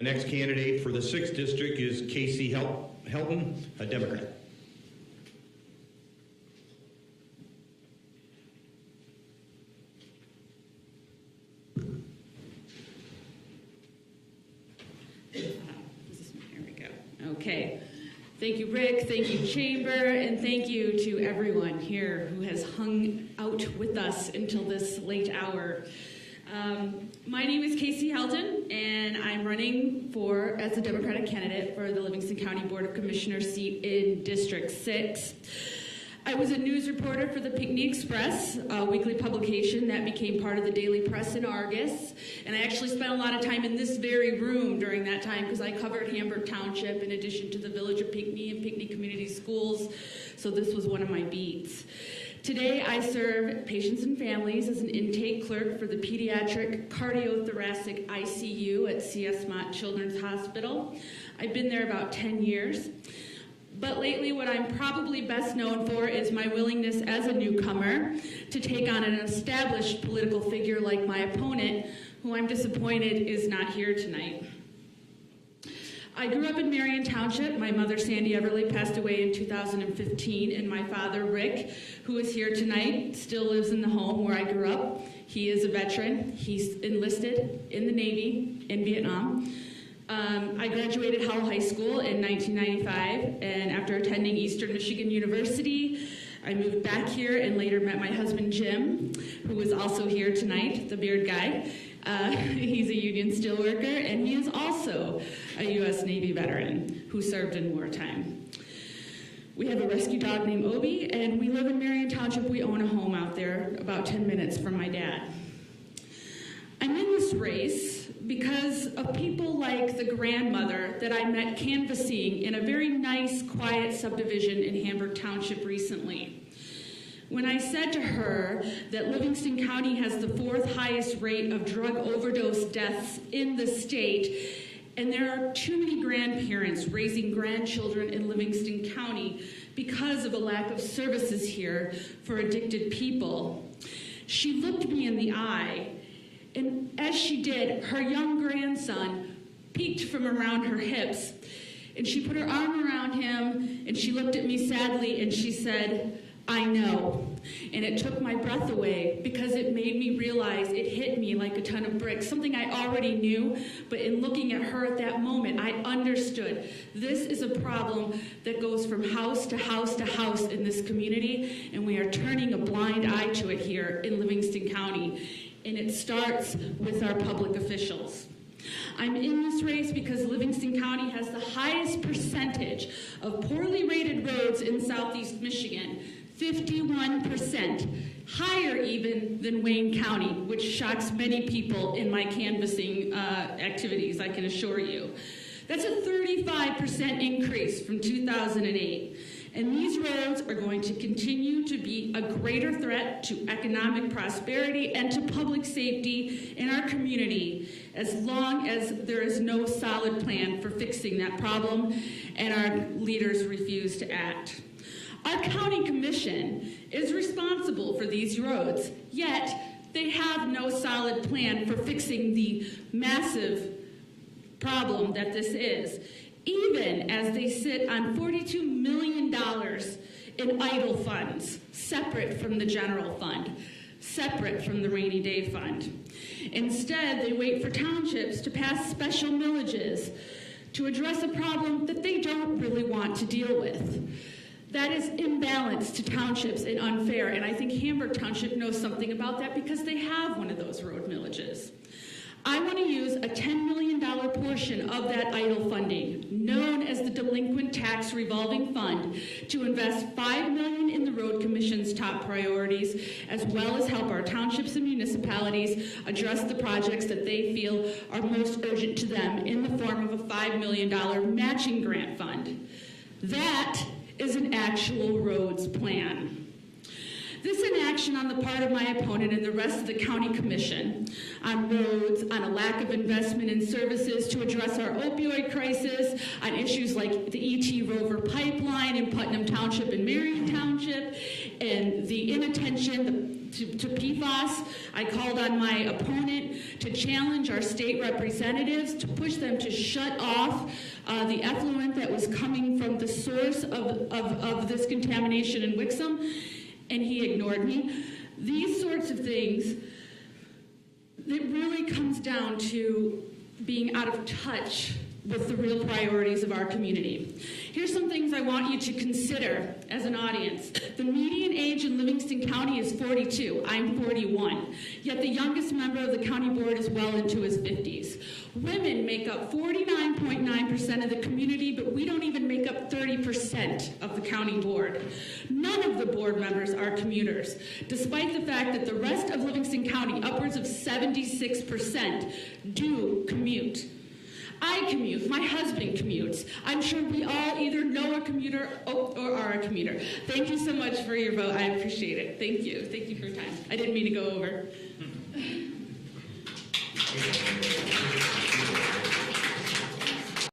The next candidate for the 6th District is Kasey Helton, a Democrat. Okay. Thank you, Rick. Thank you, Chamber. And thank you to everyone here who has hung out with us until this late hour. My name is Kasey Helton, and I'm running as a Democratic candidate for the Livingston County Board of Commissioners seat in District 6. I was a news reporter for the Pinckney Express, a weekly publication that became part of the Daily Press in Argus. And I actually spent a lot of time in this very room during that time because I covered Hamburg Township in addition to the village of Pinckney and Pinckney Community Schools. So this was one of my beats. Today I serve patients and families as an intake clerk for the pediatric cardiothoracic ICU at C.S. Mott Children's Hospital. I've been there about 10 years. But lately, what I'm probably best known for is my willingness as a newcomer to take on an established political figure like my opponent, who I'm disappointed is not here tonight. I grew up in Marion Township. My mother, Sandy Everly, passed away in 2015, and my father, Rick, who is here tonight, still lives in the home where I grew up. He is a veteran. He's enlisted in the Navy in Vietnam. I graduated Howell High School in 1995, and after attending Eastern Michigan University, I moved back here and later met my husband, Jim, who is also here tonight, the beard guy. He's a union steelworker, and he is also a U.S. Navy veteran who served in wartime. We have a rescue dog named Obi, and we live in Marion Township. We own a home out there about 10 minutes from my dad. I'm in this race because of people like the grandmother that I met canvassing in a very nice, quiet subdivision in Hamburg Township recently. When I said to her that Livingston County has the 4th highest rate of drug overdose deaths in the state, and there are too many grandparents raising grandchildren in Livingston County because of a lack of services here for addicted people, she looked me in the eye. And as she did, her young grandson peeked from around her hips, and she put her arm around him, and she looked at me sadly, and she said, "I know." And it took my breath away because it made me realize, it hit me like a ton of bricks, something I already knew, but in looking at her at that moment, I understood this is a problem that goes from house to house to house in this community, and we are turning a blind eye to it here in Livingston County. And it starts with our public officials. I'm in this race because Livingston County has the highest percentage of poorly rated roads in Southeast Michigan, 51%, higher even than Wayne County, which shocks many people in my canvassing activities, I can assure you. That's a 35% increase from 2008. And these roads are going to continue to be a greater threat to economic prosperity and to public safety in our community as long as there is no solid plan for fixing that problem and our leaders refuse to act. Our county commission is responsible for these roads, yet they have no solid plan for fixing the massive problem that this is, even as they sit on $42 million in idle funds, separate from the general fund, separate from the rainy day fund. Instead, they wait for townships to pass special millages to address a problem that they don't really want to deal with. That is imbalanced to townships and unfair, and I think Hamburg Township knows something about that because they have one of those road millages. I want to use a $10 million portion of that idle funding, known as the Delinquent Tax Revolving Fund, to invest $5 million in the Road Commission's top priorities, as well as help our townships and municipalities address the projects that they feel are most urgent to them in the form of a $5 million matching grant fund. That is an actual roads plan. This inaction on the part of my opponent and the rest of the county commission on roads, on a lack of investment in services to address our opioid crisis, on issues like the E.T. Rover pipeline in Putnam Township and Marion Township, and the inattention to PFAS. I called on my opponent to challenge our state representatives, to push them to shut off the effluent that was coming from the source of this contamination in Wixom, and he ignored me. These sorts of things, it really comes down to being out of touch with the real priorities of our community. Here's some things I want you to consider as an audience. The median age in Livingston County is 42. I'm 41. Yet the youngest member of the county board is well into his 50s. Women make up 49.9% of the community, but we don't even make up 30% of the county board. None of the board members are commuters, despite the fact that the rest of Livingston County, upwards of 76%, do commute. I commute, my husband commutes. I'm sure we all either know a commuter or are a commuter. Thank you so much for your vote. I appreciate it. Thank you. Thank you for your time. I didn't mean to go over.